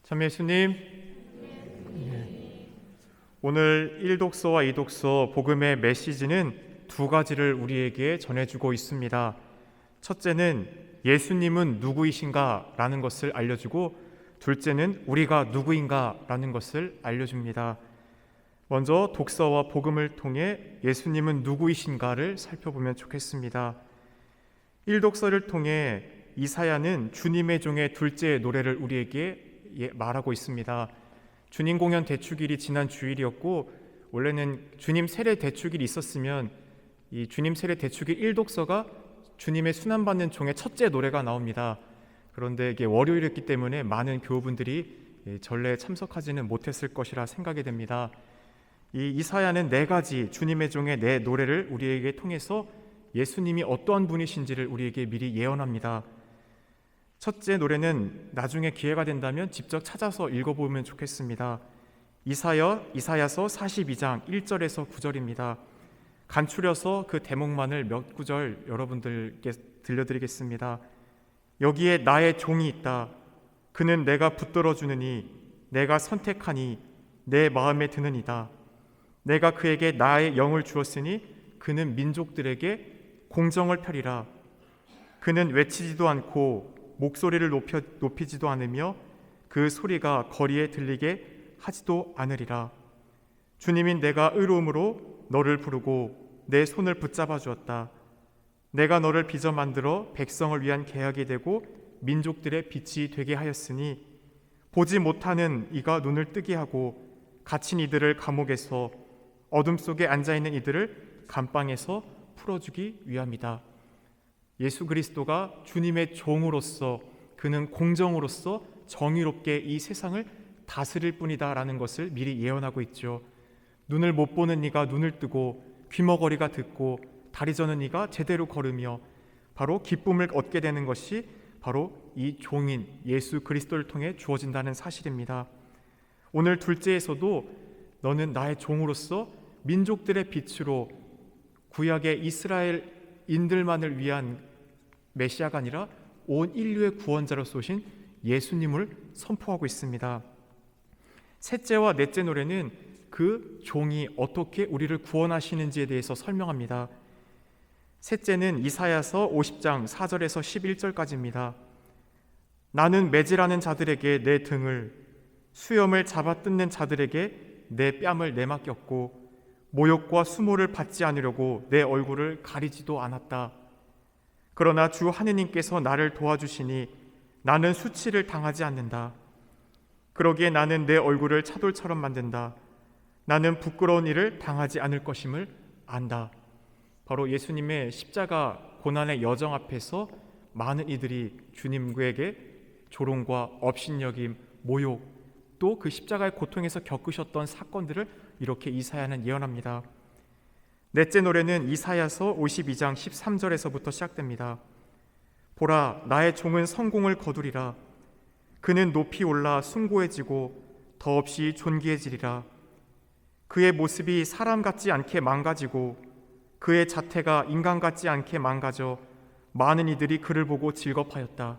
참 예수님, 오늘 1독서와 2독서 복음의 메시지는 두 가지를 우리에게 전해주고 있습니다. 첫째는 예수님은 누구이신가 라는 것을 알려주고, 둘째는 우리가 누구인가 라는 것을 알려줍니다. 먼저 독서와 복음을 통해 예수님은 누구이신가를 살펴보면 좋겠습니다. 1독서를 통해 이사야는 주님의 종의 둘째 노래를 우리에게 말하고 있습니다. 주님 공연 대축일이 지난 주일이었고, 원래는 주님 세례 대축일이 있었으면 이 주님 세례 대축일 1독서가 주님의 순환받는 종의 첫째 노래가 나옵니다. 그런데 이게 월요일이었기 때문에 많은 교우분들이 전례에 참석하지는 못했을 것이라 생각이 됩니다. 이 이사야는 네 가지 주님의 종의 네 노래를 우리에게 통해서 예수님이 어떠한 분이신지를 우리에게 미리 예언합니다. 첫째 노래는 나중에 기회가 된다면 직접 찾아서 읽어보면 좋겠습니다. 이사야서 42장 1절에서 9절입니다. 간추려서 그 대목만을 몇 구절 여러분들께 들려드리겠습니다. 여기에 나의 종이 있다. 그는 내가 붙들어 주느니 내가 선택하니 내 마음에 드느니다. 내가 그에게 나의 영을 주었으니 그는 민족들에게 공정을 펴리라. 그는 외치지도 않고 목소리를 높이지도 않으며 그 소리가 거리에 들리게 하지도 않으리라. 주님인 내가 의로움으로 너를 부르고 내 손을 붙잡아 주었다. 내가 너를 빚어 만들어 백성을 위한 계약이 되고 민족들의 빛이 되게 하였으니 보지 못하는 이가 눈을 뜨게 하고 갇힌 이들을 감옥에서 어둠 속에 앉아있는 이들을 감방에서 풀어주기 위함이다. 예수 그리스도가 주님의 종으로서 그는 공정으로서 정의롭게 이 세상을 다스릴 뿐이다 라는 것을 미리 예언하고 있죠. 눈을 못 보는 이가 눈을 뜨고 귀머거리가 듣고 다리 저는 이가 제대로 걸으며 바로 기쁨을 얻게 되는 것이 바로 이 종인 예수 그리스도를 통해 주어진다는 사실입니다. 오늘 둘째에서도 너는 나의 종으로서 민족들의 빛으로 구약의 이스라엘인들만을 위한 메시아가 아니라 온 인류의 구원자로 쏘신 예수님을 선포하고 있습니다. 셋째와 넷째 노래는 그 종이 어떻게 우리를 구원하시는지에 대해서 설명합니다. 셋째는 이사야서 50장 4절에서 11절까지입니다. 나는 매질하는 자들에게 내 등을, 수염을 잡아 뜯는 자들에게 내 뺨을 내맡겼고 모욕과 수모를 받지 않으려고 내 얼굴을 가리지도 않았다. 그러나 주 하느님께서 나를 도와주시니 나는 수치를 당하지 않는다. 그러기에 나는 내 얼굴을 차돌처럼 만든다. 나는 부끄러운 일을 당하지 않을 것임을 안다. 바로 예수님의 십자가 고난의 여정 앞에서 많은 이들이 주님에게 조롱과 업신여김, 모욕, 또 그 십자가의 고통에서 겪으셨던 사건들을 이렇게 이사야는 예언합니다. 넷째 노래는 이사야서 52장 13절에서부터 시작됩니다. 보라, 나의 종은 성공을 거두리라. 그는 높이 올라 숭고해지고 더없이 존귀해지리라. 그의 모습이 사람 같지 않게 망가지고 그의 자태가 인간 같지 않게 망가져 많은 이들이 그를 보고 질겁하였다.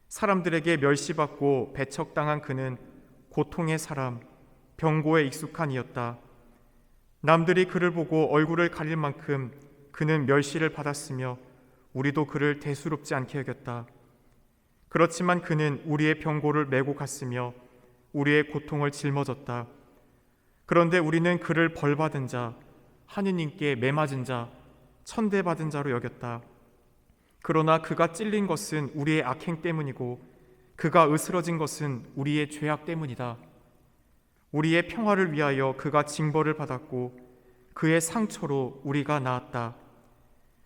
사람들에게 멸시받고 배척당한 그는 고통의 사람, 병고에 익숙한 이였다. 남들이 그를 보고 얼굴을 가릴 만큼 그는 멸시를 받았으며 우리도 그를 대수롭지 않게 여겼다. 그렇지만 그는 우리의 병고를 메고 갔으며 우리의 고통을 짊어졌다. 그런데 우리는 그를 벌받은 자, 하느님께 매맞은 자, 천대받은 자로 여겼다. 그러나 그가 찔린 것은 우리의 악행 때문이고 그가 으스러진 것은 우리의 죄악 때문이다. 우리의 평화를 위하여 그가 징벌을 받았고 그의 상처로 우리가 나았다.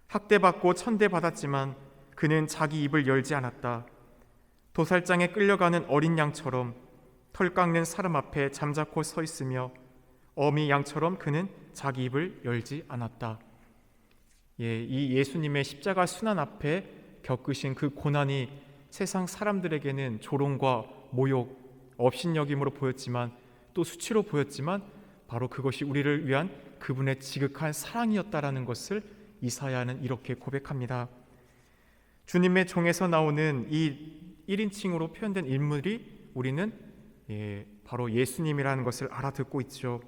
학대받고 천대받았지만 그는 자기 입을 열지 않았다. 도살장에 끌려가는 어린 양처럼 털 깎는 사람 앞에 잠자코 서 있으며 어미 양처럼 그는 자기 입을 열지 않았다. 이 예수님의 십자가 순환 앞에 겪으신 그 고난이 세상 사람들에게는 조롱과 모욕, 업신여김으로 보였지만 또 수치로 보였지만 바로 그것이 우리를 위한 그분의 지극한 사랑이었다라는 것을 이사야는 이렇게 고백합니다. 주님의 종에서 나오는 이 1인칭으로 표현된 인물이 우리는 바로 예수님이라는 것을 알아듣고 있죠.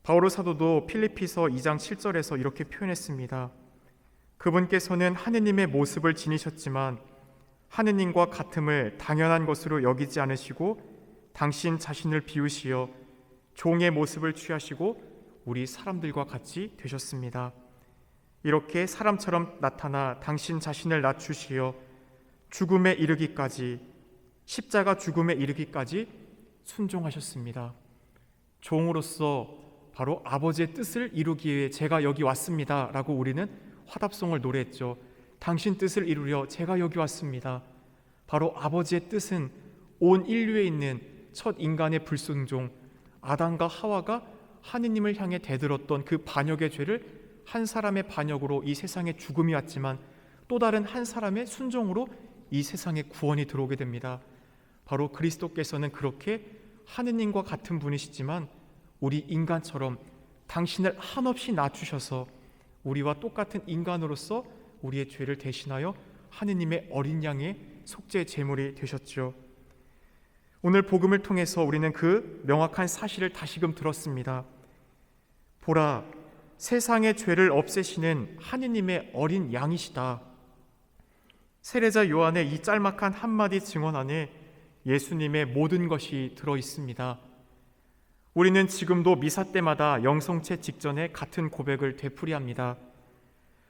바오로 사도도 필리피서 2장 7절에서 이렇게 표현했습니다. 그분께서는 하느님의 모습을 지니셨지만 하느님과 같음을 당연한 것으로 여기지 않으시고 당신 자신을 비우시어 종의 모습을 취하시고 우리 사람들과 같이 되셨습니다. 이렇게 사람처럼 나타나 당신 자신을 낮추시어 죽음에 이르기까지, 십자가 죽음에 이르기까지 순종하셨습니다. 종으로서 바로 아버지의 뜻을 이루기 위해 제가 여기 왔습니다 라고 우리는 화답송을 노래했죠. 당신 뜻을 이루려 제가 여기 왔습니다. 바로 아버지의 뜻은 온 인류에 있는 첫 인간의 불순종, 아담과 하와가 하느님을 향해 대들었던 그 반역의 죄를 한 사람의 반역으로 이 세상에 죽음이 왔지만 또 다른 한 사람의 순종으로 이 세상에 구원이 들어오게 됩니다. 바로 그리스도께서는 그렇게 하느님과 같은 분이시지만 우리 인간처럼 당신을 한없이 낮추셔서 우리와 똑같은 인간으로서 우리의 죄를 대신하여 하느님의 어린 양의 속죄 제물이 되셨죠. 오늘 복음을 통해서 우리는 그 명확한 사실을 다시금 들었습니다. 보라, 세상의 죄를 없애시는 하느님의 어린 양이시다. 세례자 요한의 이 짤막한 한마디 증언 안에 예수님의 모든 것이 들어 있습니다. 우리는 지금도 미사 때마다 영성체 직전에 같은 고백을 되풀이합니다.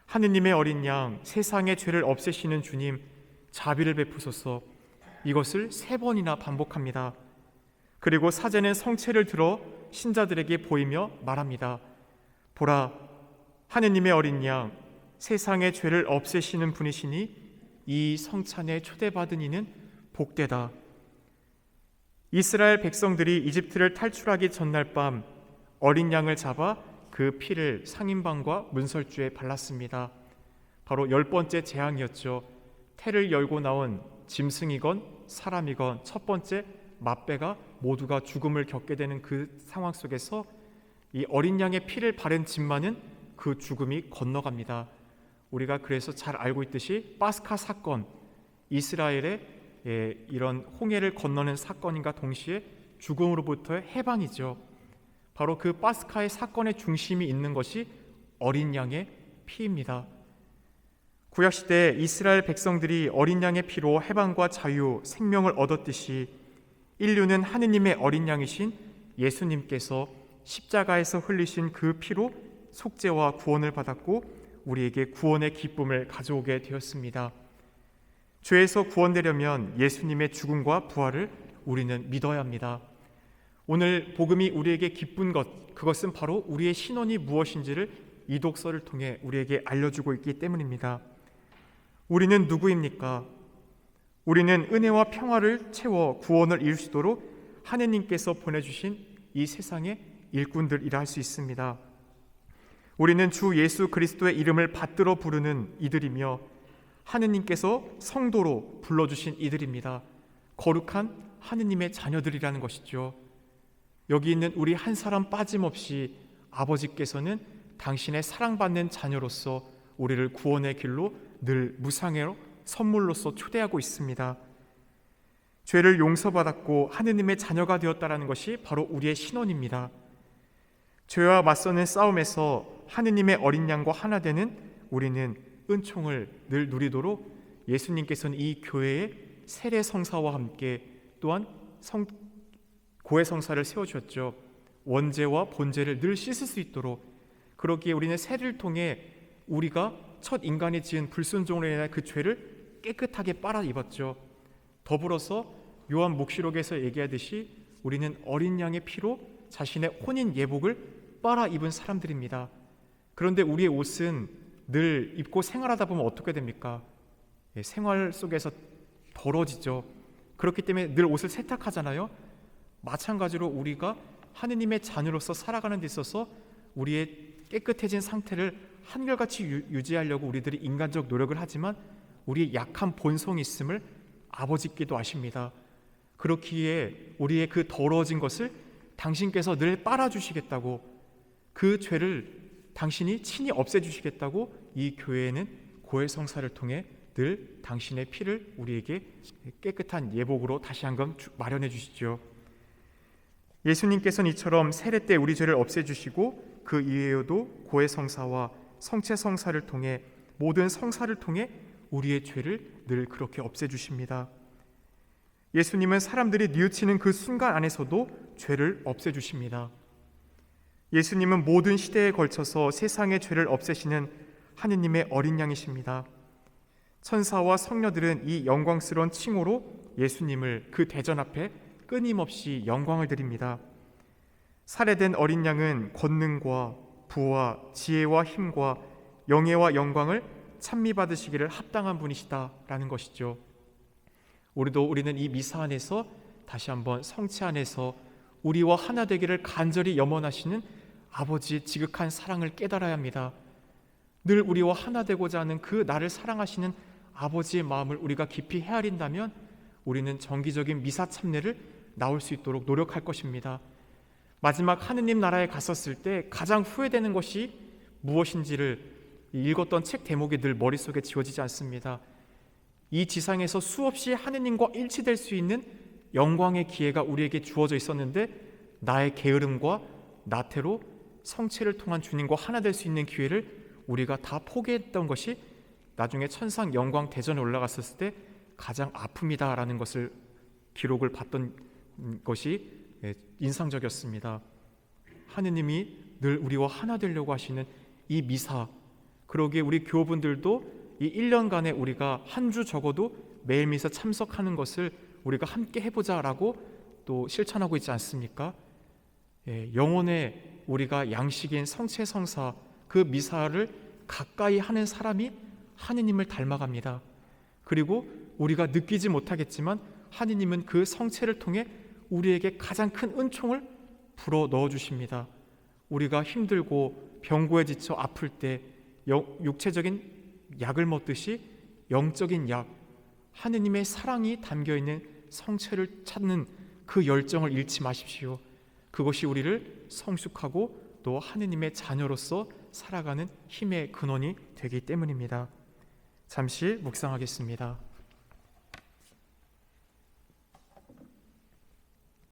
하느님의 어린 양, 세상의 죄를 없애시는 주님, 자비를 베푸소서. 이것을 3번이나 반복합니다. 그리고 사제는 성체를 들어 신자들에게 보이며 말합니다. 보라, 하느님의 어린 양, 세상의 죄를 없애시는 분이시니 이 성찬에 초대받은 이는 복되다. 이스라엘 백성들이 이집트를 탈출하기 전날 밤 어린 양을 잡아 그 피를 상인방과 문설주에 발랐습니다. 바로 10번째 재앙이었죠. 태를 열고 나온 짐승이건 사람이건 첫 번째 맛배가 모두가 죽음을 겪게 되는 그 상황 속에서 이 어린 양의 피를 바른 집만은 그 죽음이 건너갑니다. 우리가 그래서 잘 알고 있듯이 파스카 사건, 이스라엘의 이런 홍해를 건너는 사건인가 동시에 죽음으로부터의 해방이죠. 바로 그 파스카의 사건의 중심이 있는 것이 어린 양의 피입니다. 구약시대 이스라엘 백성들이 어린 양의 피로 해방과 자유, 생명을 얻었듯이 인류는 하느님의 어린 양이신 예수님께서 십자가에서 흘리신 그 피로 속죄와 구원을 받았고 우리에게 구원의 기쁨을 가져오게 되었습니다. 죄에서 구원되려면 예수님의 죽음과 부활을 우리는 믿어야 합니다. 오늘 복음이 우리에게 기쁜 것, 그것은 바로 우리의 신원이 무엇인지를 이 독서를 통해 우리에게 알려주고 있기 때문입니다. 우리는 누구입니까? 우리는 은혜와 평화를 채워 구원을 이루시도록 하느님께서 보내주신 이 세상의 일꾼들이라 할 수 있습니다. 우리는 주 예수 그리스도의 이름을 받들어 부르는 이들이며 하느님께서 성도로 불러주신 이들입니다. 거룩한 하느님의 자녀들이라는 것이죠. 여기 있는 우리 한 사람 빠짐없이 아버지께서는 당신의 사랑받는 자녀로서 우리를 구원의 길로 늘 무상의 선물로서 초대하고 있습니다. 죄를 용서받았고 하느님의 자녀가 되었다는 것이 바로 우리의 신원입니다. 죄와 맞서는 싸움에서 하느님의 어린 양과 하나 되는 우리는 은총을 늘 누리도록 예수님께서는 이 교회의 세례 성사와 함께 또한 고해 성사를 세워주셨죠. 원죄와 본죄를 늘 씻을 수 있도록. 그러기에 우리는 세례를 통해 우리가 첫 인간이 지은 불순종으로 인한 그 죄를 깨끗하게 빨아 입었죠. 더불어서 요한 묵시록에서 얘기하듯이 우리는 어린 양의 피로 자신의 혼인 예복을 빨아 입은 사람들입니다. 그런데 우리의 옷은 늘 입고 생활하다 보면 어떻게 됩니까? 생활 속에서 더러지죠. 그렇기 때문에 늘 옷을 세탁하잖아요. 마찬가지로 우리가 하느님의 자녀로서 살아가는 데 있어서 우리의 깨끗해진 상태를 한결같이 유지하려고 우리들이 인간적 노력을 하지만 우리의 약한 본성이 있음을 아버지께도 아십니다. 그렇기에 우리의 그 더러워진 것을 당신께서 늘 빨아주시겠다고, 그 죄를 당신이 친히 없애주시겠다고 이 교회에는 고해 성사를 통해 늘 당신의 피를 우리에게 깨끗한 예복으로 다시 한번 마련해 주시죠. 예수님께서는 이처럼 세례 때 우리 죄를 없애주시고 그 이외에도 고해 성사와 성체 성사를 통해 모든 성사를 통해 우리의 죄를 늘 그렇게 없애주십니다. 예수님은 사람들이 뉘우치는 그 순간 안에서도 죄를 없애주십니다. 예수님은 모든 시대에 걸쳐서 세상의 죄를 없애시는 하느님의 어린 양이십니다. 천사와 성녀들은 이 영광스러운 칭호로 예수님을 그 대전 앞에 끊임없이 영광을 드립니다. 살해된 어린 양은 권능과 부와 지혜와 힘과 영예와 영광을 찬미받으시기를 합당한 분이시다라는 것이죠. 우리는 이 미사 안에서 다시 한번 성체 안에서 우리와 하나 되기를 간절히 염원하시는 아버지의 지극한 사랑을 깨달아야 합니다. 늘 우리와 하나 되고자 하는 그 나를 사랑하시는 아버지의 마음을 우리가 깊이 헤아린다면 우리는 정기적인 미사 참례를 나올 수 있도록 노력할 것입니다. 마지막 하느님 나라에 갔었을 때 가장 후회되는 것이 무엇인지를 읽었던 책 대목이 늘 머릿속에 지워지지 않습니다. 이 지상에서 수없이 하느님과 일치될 수 있는 영광의 기회가 우리에게 주어져 있었는데 나의 게으름과 나태로 성체를 통한 주님과 하나 될 수 있는 기회를 우리가 다 포기했던 것이 나중에 천상 영광 대전에 올라갔을 때 가장 아픔이다라는 것을 기록을 봤던 것이 인상적이었습니다. 하느님이 늘 우리와 하나 되려고 하시는 이 미사, 그러기에 우리 교우분들도 이 1년간에 우리가 한 주 적어도 매일 미사 참석하는 것을 우리가 함께 해보자라고 또 실천하고 있지 않습니까? 영혼의 우리가 양식인 성체 성사 그 미사를 가까이 하는 사람이 하느님을 닮아갑니다. 그리고 우리가 느끼지 못하겠지만 하느님은 그 성체를 통해 우리에게 가장 큰 은총을 불어 넣어주십니다. 우리가 힘들고 병고에 지쳐 아플 때 육체적인 약을 먹듯이 영적인 약, 하느님의 사랑이 담겨있는 성체를 찾는 그 열정을 잃지 마십시오. 그것이 우리를 성숙하고 또 하느님의 자녀로서 살아가는 힘의 근원이 되기 때문입니다. 잠시 묵상하겠습니다.